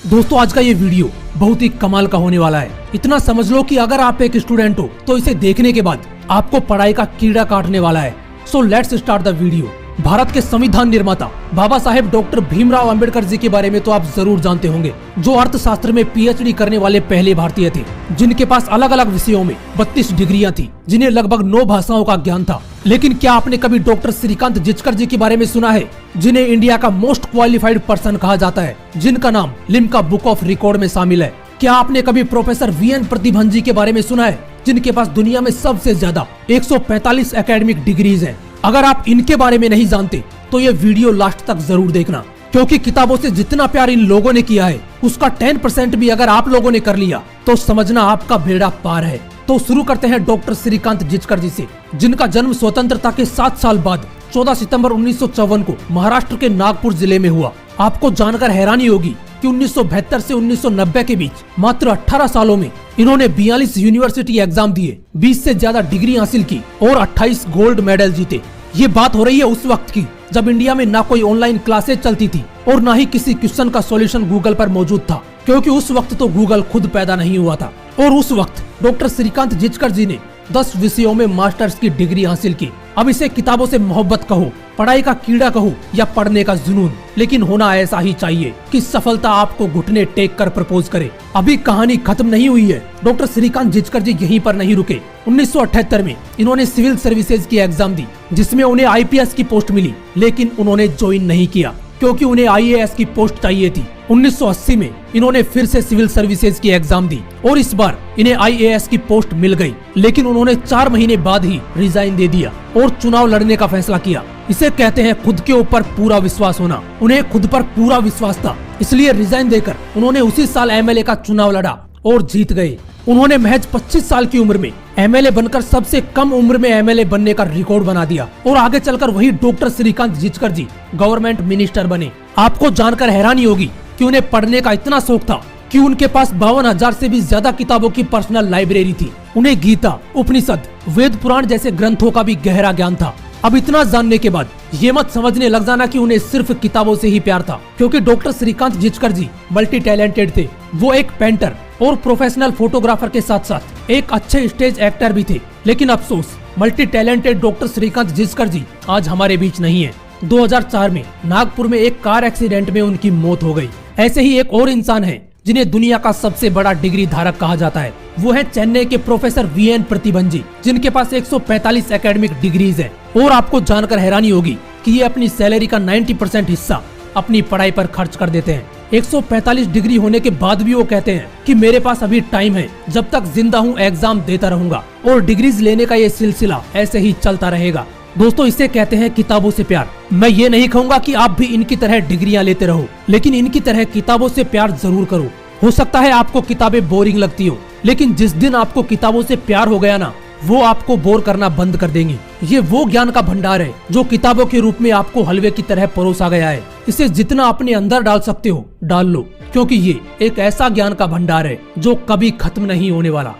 दोस्तों आज का ये वीडियो बहुत ही कमाल का होने वाला है। इतना समझ लो कि अगर आप एक स्टूडेंट हो तो इसे देखने के बाद आपको पढ़ाई का कीड़ा काटने वाला है। So let's start the video. Bharat के संविधान निर्माता बाबा साहेब डॉक्टर भीमराव अंबेडकर जी के बारे में तो आप जरूर जानते होंगे, जो अर्थशास्त्र में पीएचडी करने वाले पहले भारतीय थे, जिनके पास अलग अलग विषयों में 32 डिग्रियां थी, जिन्हें लगभग 9 भाषाओं का ज्ञान था। लेकिन क्या आपने कभी डॉक्टर श्रीकांत जिचकर जी के बारे में सुना है, जिन्हें इंडिया का मोस्ट क्वालिफाइड पर्सन कहा जाता है, जिनका नाम लिम्का बुक ऑफ रिकॉर्ड में शामिल है? क्या आपने कभी प्रोफेसर वीएन प्रतिभन जी के बारे में सुना है, जिनके पास दुनिया में सबसे ज्यादा 145 एकेडमिक डिग्रीज है? अगर आप इनके बारे में नहीं जानते तो ये वीडियो लास्ट तक जरूर देखना, क्योंकि किताबों से जितना प्यार इन लोगों ने किया है उसका 10% भी अगर आप लोगों ने कर लिया तो समझना आपका बेड़ा पार है। तो शुरू करते हैं डॉक्टर श्रीकांत जिचकर जी से, जिनका जन्म स्वतंत्रता के 7 साल बाद 14 सितंबर 1954 को महाराष्ट्र के नागपुर जिले में हुआ। आपको जानकर हैरानी होगी कि 1972 से 1990 के बीच मात्र 18 सालों में इन्होंने 42 यूनिवर्सिटी एग्जाम दिए, 20 से ज्यादा डिग्री हासिल की और 28 गोल्ड मेडल जीते। ये बात हो रही है उस वक्त की जब इंडिया में ना कोई ऑनलाइन क्लासेज चलती थी और ना ही किसी क्वेश्चन का सॉल्यूशन गूगल पर मौजूद था, क्योंकि उस वक्त तो गूगल खुद पैदा नहीं हुआ था। और उस वक्त डॉक्टर श्रीकांत जिचकर जी ने 10 विषयों में मास्टर्स की डिग्री हासिल की। अब इसे किताबों से मोहब्बत कहो, पढ़ाई का कीड़ा कहो या पढ़ने का जुनून, लेकिन होना ऐसा ही चाहिए कि सफलता आपको घुटने टेक कर प्रपोज करे। अभी कहानी खत्म नहीं हुई है। डॉक्टर श्रीकांत जिचकर जी यहीं पर नहीं रुके। 1978 में इन्होंने सिविल सर्विसेज की एग्जाम दी, जिसमें उन्हें आईपीएस की पोस्ट मिली, लेकिन उन्होंने ज्वाइन नहीं किया क्योंकि उन्हें आईएएस की पोस्ट चाहिए थी। 1980 में इन्होंने फिर से सिविल सर्विसेज की एग्जाम दी और इस बार इन्हें आईएएस की पोस्ट मिल गई, लेकिन उन्होंने 4 महीने बाद ही रिजाइन दे दिया और चुनाव लड़ने का फैसला किया। इसे कहते हैं खुद के ऊपर पूरा विश्वास होना। उन्हें खुद पर पूरा विश्वास था, इसलिए रिजाइन देकर उन्होंने उसी साल एमएलए का चुनाव लड़ा और जीत गए। उन्होंने महज 25 साल की उम्र में एमएलए बनकर सबसे कम उम्र में एमएलए बनने का रिकॉर्ड बना दिया और आगे चलकर वही डॉक्टर श्रीकांत जिचकर जी गवर्नमेंट मिनिस्टर बने। आपको जानकर हैरानी होगी कि उन्हें पढ़ने का इतना शौक था कि उनके पास 52,000 से भी ज्यादा किताबों की पर्सनल लाइब्रेरी थी। उन्हें गीता, उपनिषद, वेद पुराण जैसे ग्रंथों का भी गहरा ज्ञान था। अब इतना जानने के बाद ये मत समझने लग जाना कि उन्हें सिर्फ किताबों से ही प्यार था, क्योंकि डॉक्टर श्रीकांत जिचकर जी मल्टी टैलेंटेड थे। वो एक पेंटर और प्रोफेशनल फोटोग्राफर के साथ साथ एक अच्छे स्टेज एक्टर भी थे। लेकिन अफसोस, multi talented doctor Shrikant Jichkar ji आज हमारे बीच नहीं है। 2004 में नागपुर में एक कार एक्सीडेंट में उनकी मौत हो गई। ऐसे ही एक और इंसान है जिन्हें दुनिया का सबसे बड़ा डिग्री धारक कहा जाता है। वो है चेन्नई के प्रोफेसर वीएन प्रतिभन जी, जिनके पास 145 एकेडमिक डिग्रीज है। और आपको जानकर हैरानी होगी कि ये अपनी सैलरी का 90% हिस्सा अपनी पढ़ाई पर खर्च कर देते हैं। 145 डिग्री होने के बाद भी वो कहते हैं कि मेरे पास अभी टाइम है, जब तक जिंदा हूँ एग्जाम देता रहूंगा और डिग्रीज लेने का ये सिलसिला ऐसे ही चलता रहेगा। दोस्तों, इसे कहते हैं किताबों से प्यार। मैं ये नहीं कहूंगा कि आप भी इनकी तरह डिग्रियां लेते रहो, लेकिन इनकी तरह किताबों से प्यार जरूर करो। हो सकता है आपको किताबें बोरिंग लगती हो, लेकिन जिस दिन आपको किताबों से प्यार हो गया ना, वो आपको बोर करना बंद कर देंगी। ये वो ज्ञान का भंडार है जो किताबों के रूप में आपको हलवे की तरह परोसा गया है। इसे जितना अपने अंदर डाल सकते हो डाल लो, क्योंकि ये एक ऐसा ज्ञान का भंडार है जो कभी खत्म नहीं होने वाला।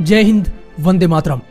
जय हिंद, वंदे मातरम।